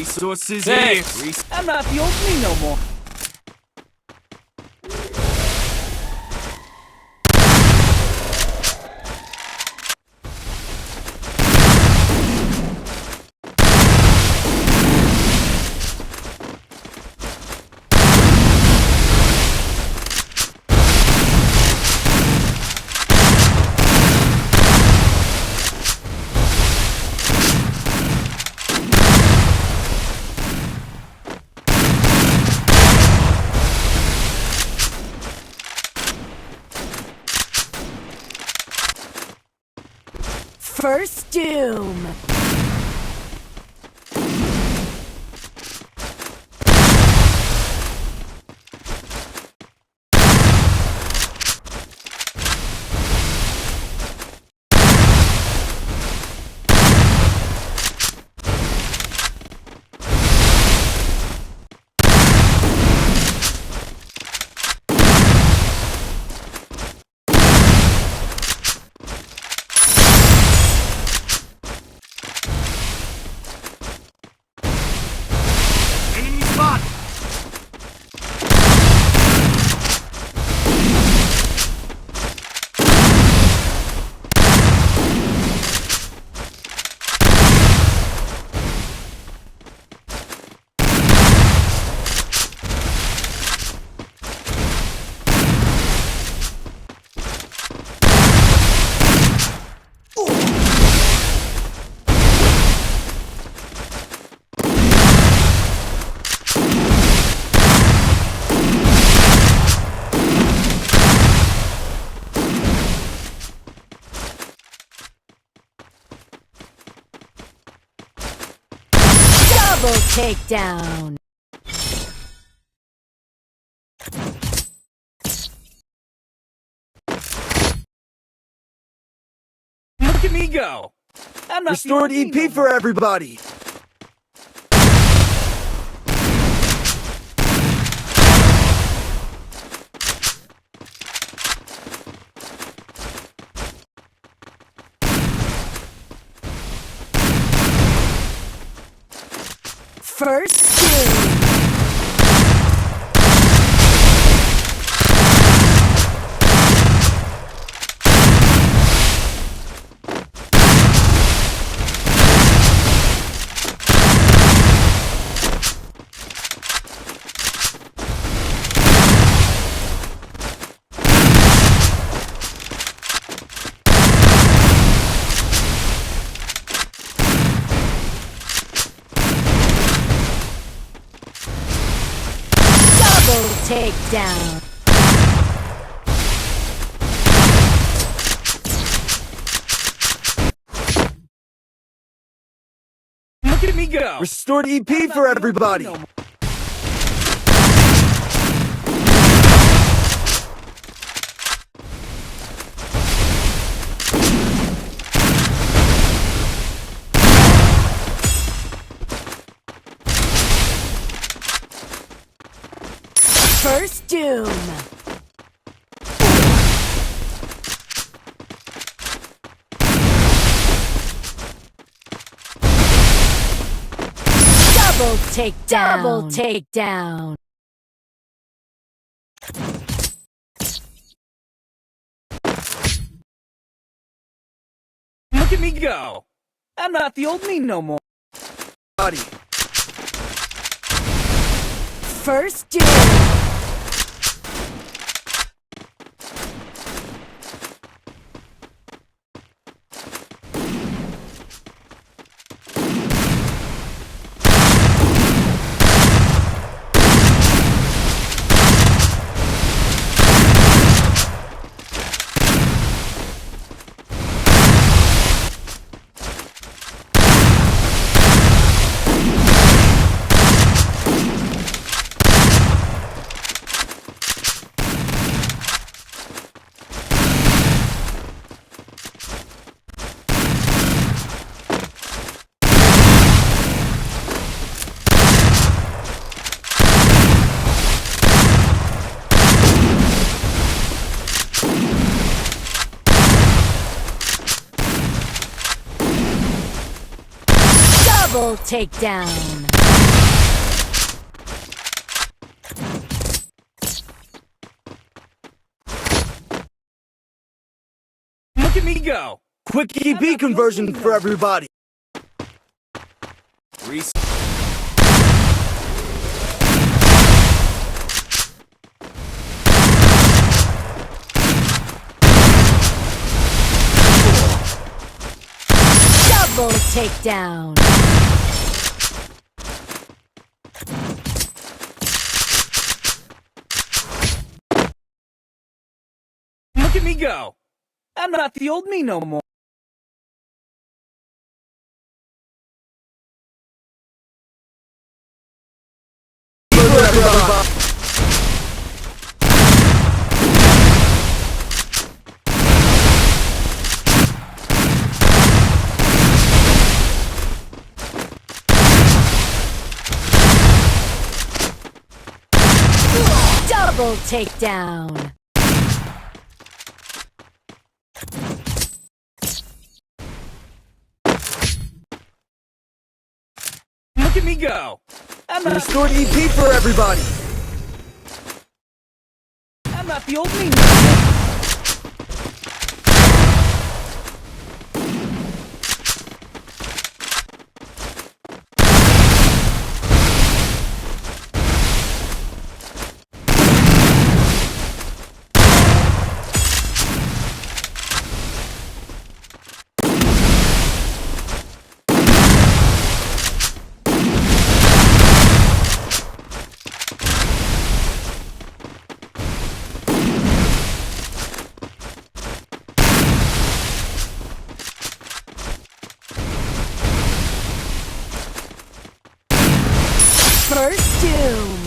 Resources Hey. here. I'm not the old me no more. First Doom. Enemy spot. Double takedown. Look at me go. I'm not Restored the old me EP no for everybody. First Doom. Double takedown. Look at me go. Restored EP I'm not for the old me everybody. no more. First Doom. Double takedown. Double takedown. Look at me go. I'm not the old me no more. Body. First Doom. Double takedown. Look at me go! Quick EP conversion for everybody. Double takedown. Look at me go! I'm not the old me no more. For everybody. Double takedown. Look at me go! I'm not Restored EP for everybody. the old me no more. First doom.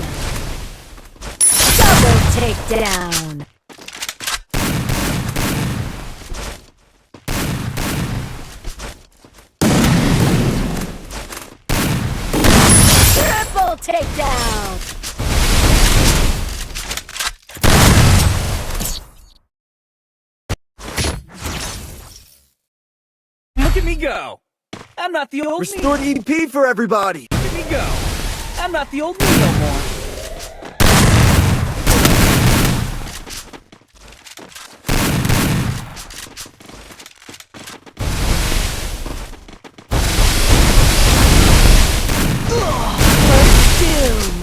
Double takedown. Triple takedown. Look at me go! I'm not the old me. Restored EP for everybody. Look at me go! I'm not the old me no more. First doom.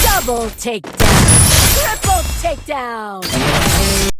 Double takedown. Triple takedown.